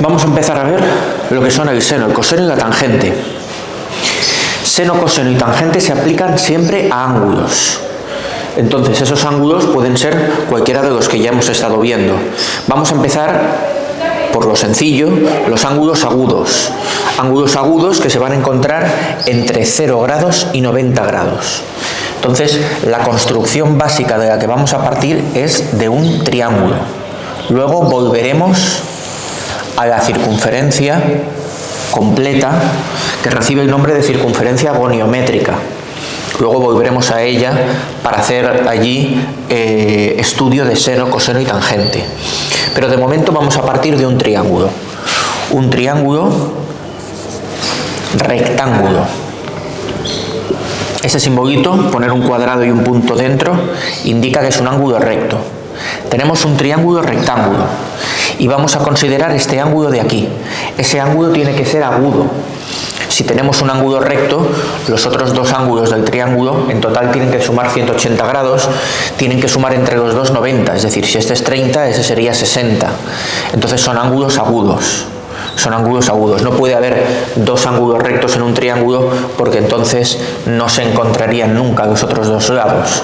Vamos a empezar a ver lo que son el seno, el coseno y la tangente. Seno, coseno y tangente se aplican siempre a ángulos. Entonces, esos ángulos pueden ser cualquiera de los que ya hemos estado viendo. Vamos a empezar por lo sencillo, los ángulos agudos. Ángulos agudos que se van a encontrar entre 0 grados y 90 grados. Entonces, la construcción básica de la que vamos a partir es de un triángulo. Luego volveremos a la circunferencia completa, que recibe el nombre de circunferencia goniométrica. Luego volveremos a ella para hacer allí estudio de seno, coseno y tangente. Pero de momento vamos a partir de un triángulo. Un triángulo rectángulo. Ese simbolito, poner un cuadrado y un punto dentro, indica que es un ángulo recto. Tenemos un triángulo rectángulo y vamos a considerar este ángulo de aquí. Ese ángulo tiene que ser agudo. Si tenemos un ángulo recto, los otros dos ángulos del triángulo en total tienen que sumar 180 grados, tienen que sumar entre los dos 90, es decir, si este es 30, ese sería 60. Entonces son ángulos agudos. Son ángulos agudos. No puede haber dos ángulos rectos en un triángulo porque entonces no se encontrarían nunca los otros dos lados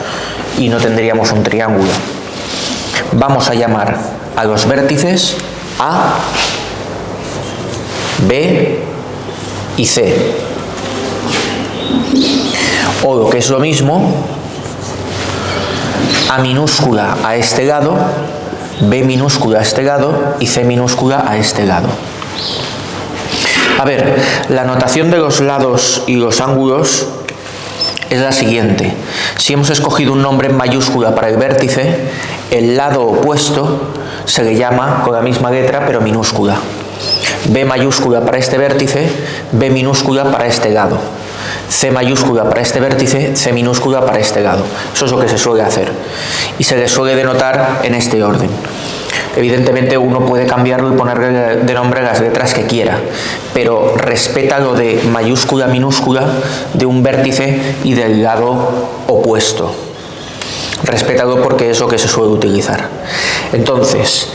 y no tendríamos un triángulo. Vamos a llamar a los vértices A, B y C. O lo que es lo mismo, A minúscula a este lado, B minúscula a este lado y C minúscula a este lado. A ver, la notación de los lados y los ángulos es la siguiente. Si hemos escogido un nombre en mayúscula para el vértice, el lado opuesto se le llama con la misma letra pero minúscula. B mayúscula para este vértice, B minúscula para este lado. C mayúscula para este vértice, C minúscula para este lado. Eso es lo que se suele hacer. Y se le suele denotar en este orden. Evidentemente uno puede cambiarlo y ponerle de nombre las letras que quiera, pero respeta lo de mayúscula, minúscula de un vértice y del lado opuesto. Respétalo porque es lo que se suele utilizar. Entonces,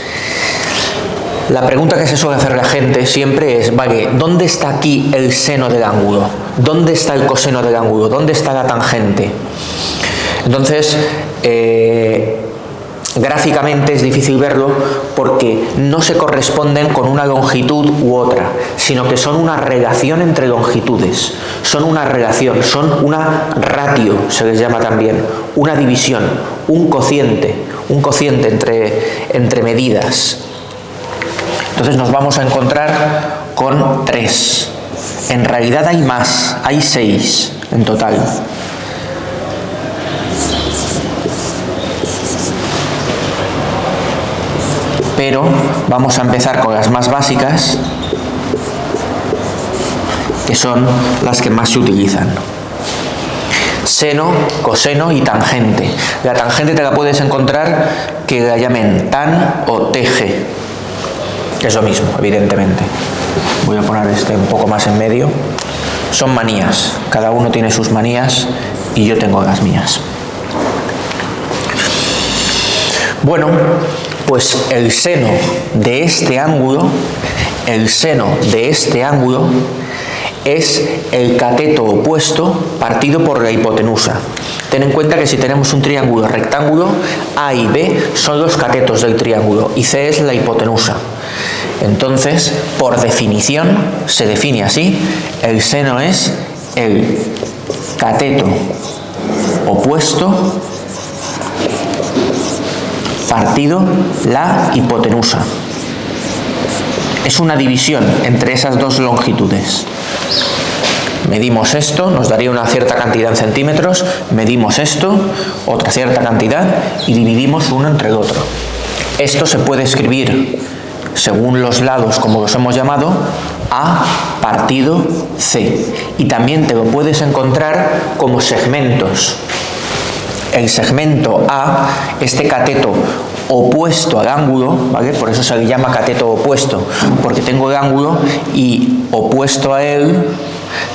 la pregunta que se suele hacer la gente siempre es, vale, ¿dónde está aquí el seno del ángulo? ¿Dónde está el coseno del ángulo? ¿Dónde está la tangente? Entonces, gráficamente es difícil verlo porque no se corresponden con una longitud u otra, sino que son una relación entre longitudes, son una relación, son una ratio, se les llama también, una división, un cociente entre medidas. Entonces nos vamos a encontrar con 3. En realidad hay más, hay 6 en total. Pero vamos a empezar con las más básicas, que son las que más se utilizan. Seno, coseno y tangente. La tangente te la puedes encontrar que la llamen tan o teje. Es lo mismo, evidentemente. Voy a poner este un poco más en medio. Son manías. Cada uno tiene sus manías y yo tengo las mías. Bueno, pues el seno de este ángulo es el cateto opuesto partido por la hipotenusa. Ten en cuenta que si tenemos un triángulo rectángulo, A y B son los catetos del triángulo y C es la hipotenusa. Entonces, por definición, se define así, el seno es el cateto opuesto partido la hipotenusa. Es una división entre esas dos longitudes. Medimos esto, nos daría una cierta cantidad en centímetros, medimos esto, otra cierta cantidad, y dividimos uno entre el otro. Esto se puede escribir, según los lados, como los hemos llamado, A partido C. Y también te lo puedes encontrar como segmentos. El segmento A, este cateto opuesto al ángulo, ¿vale? Por eso se le llama cateto opuesto, porque tengo el ángulo y opuesto a él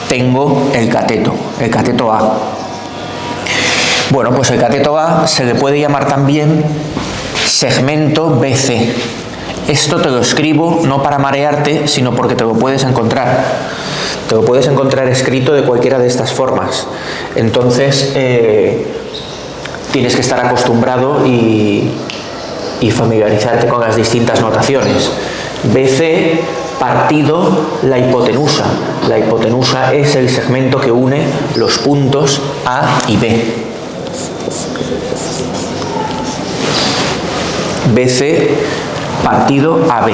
tengo el cateto A. Bueno, pues el cateto A se le puede llamar también segmento BC. Esto te lo escribo no para marearte, sino porque te lo puedes encontrar. Te lo puedes encontrar escrito de cualquiera de estas formas. Entonces, tienes que estar acostumbrado y familiarizarte con las distintas notaciones. BC partido la hipotenusa. La hipotenusa es el segmento que une los puntos A y B. BC partido AB.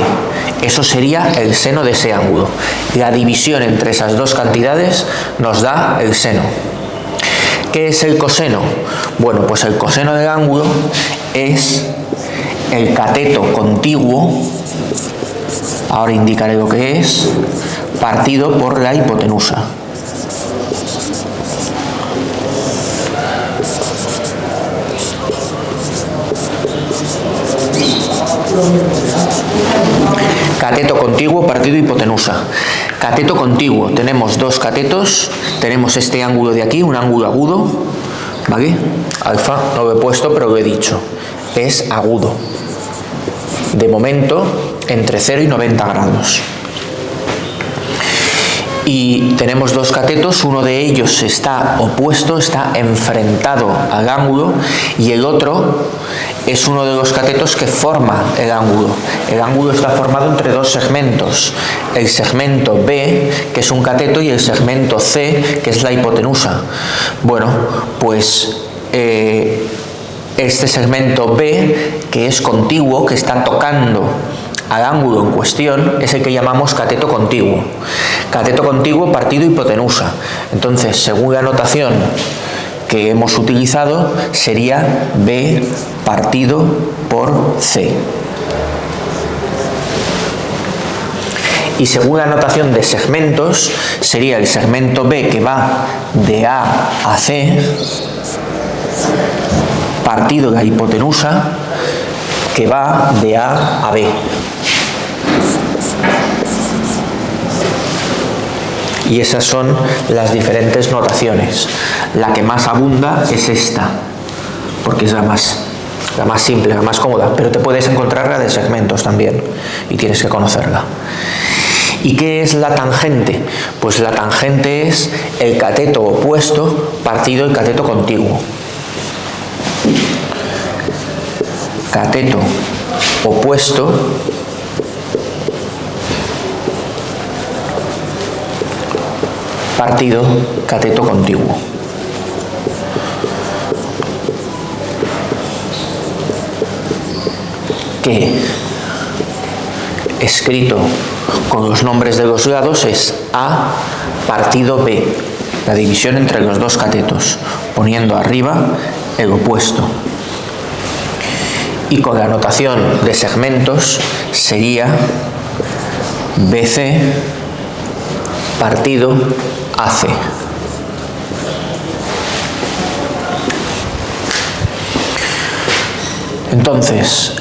Eso sería el seno de ese ángulo. La división entre esas dos cantidades nos da el seno. ¿Qué es el coseno? Bueno, pues el coseno del ángulo es el cateto contiguo, ahora indicaré lo que es, partido por la hipotenusa. Cateto contiguo partido hipotenusa. Cateto contiguo, tenemos dos catetos, tenemos este ángulo de aquí, un ángulo agudo, ¿vale? Alfa no lo he puesto, pero lo he dicho, es agudo. De momento, entre 0 y 90 grados. Y tenemos dos catetos, uno de ellos está opuesto, está enfrentado al ángulo, y el otro es uno de los catetos que forma el ángulo. El ángulo está formado entre dos segmentos, el segmento B, que es un cateto, y el segmento C, que es la hipotenusa. Bueno, pues este segmento B, que es contiguo, que está tocando al ángulo en cuestión, es el que llamamos cateto contiguo. Cateto contiguo partido hipotenusa. Entonces, según la notación que hemos utilizado, sería B partido por C. Y según la notación de segmentos, sería el segmento B que va de A a C, partido la hipotenusa, que va de A a B. Y esas son las diferentes notaciones. La que más abunda es esta, porque es la más simple, la más cómoda, pero te puedes encontrar la de segmentos también, y tienes que conocerla. ¿Y qué es la tangente? Pues la tangente es el cateto opuesto partido el cateto contiguo. Cateto opuesto partido cateto contiguo. Que, escrito con los nombres de los lados, es A partido B, la división entre los dos catetos, poniendo arriba el opuesto. Y con la notación de segmentos sería BC partido AC. Entonces,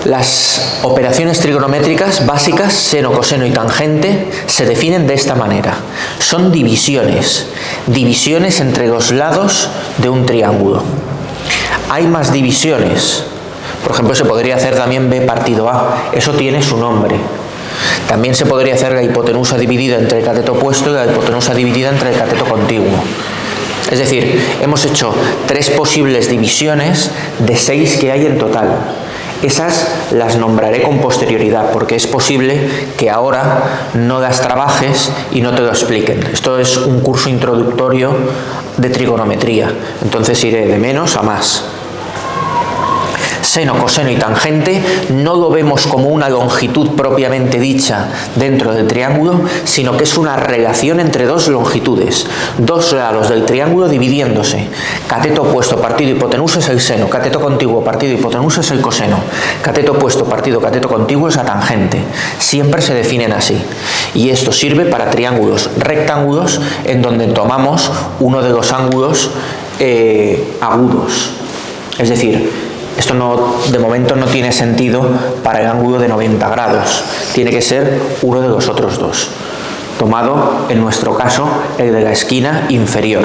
las operaciones trigonométricas básicas, seno, coseno y tangente, se definen de esta manera. Son divisiones entre los lados de un triángulo. Hay más divisiones. Por ejemplo, se podría hacer también B partido A, eso tiene su nombre. También se podría hacer la hipotenusa dividida entre el cateto opuesto y la hipotenusa dividida entre el cateto contiguo. Es decir, hemos hecho 3 posibles divisiones de 6 que hay en total. Esas las nombraré con posterioridad, porque es posible que ahora no las trabajes y no te lo expliquen. Esto es un curso introductorio de trigonometría, entonces iré de menos a más. Seno, coseno y tangente no lo vemos como una longitud propiamente dicha dentro del triángulo, sino que es una relación entre dos longitudes, dos lados del triángulo dividiéndose. Cateto opuesto partido hipotenusa es el seno, cateto contiguo partido hipotenusa es el coseno, cateto opuesto partido cateto contiguo es la tangente. Siempre se definen así. Y esto sirve para triángulos rectángulos en donde tomamos uno de los ángulos agudos. Es decir, esto de momento no tiene sentido para el ángulo de 90 grados. Tiene que ser uno de los otros dos. Tomado, en nuestro caso, el de la esquina inferior.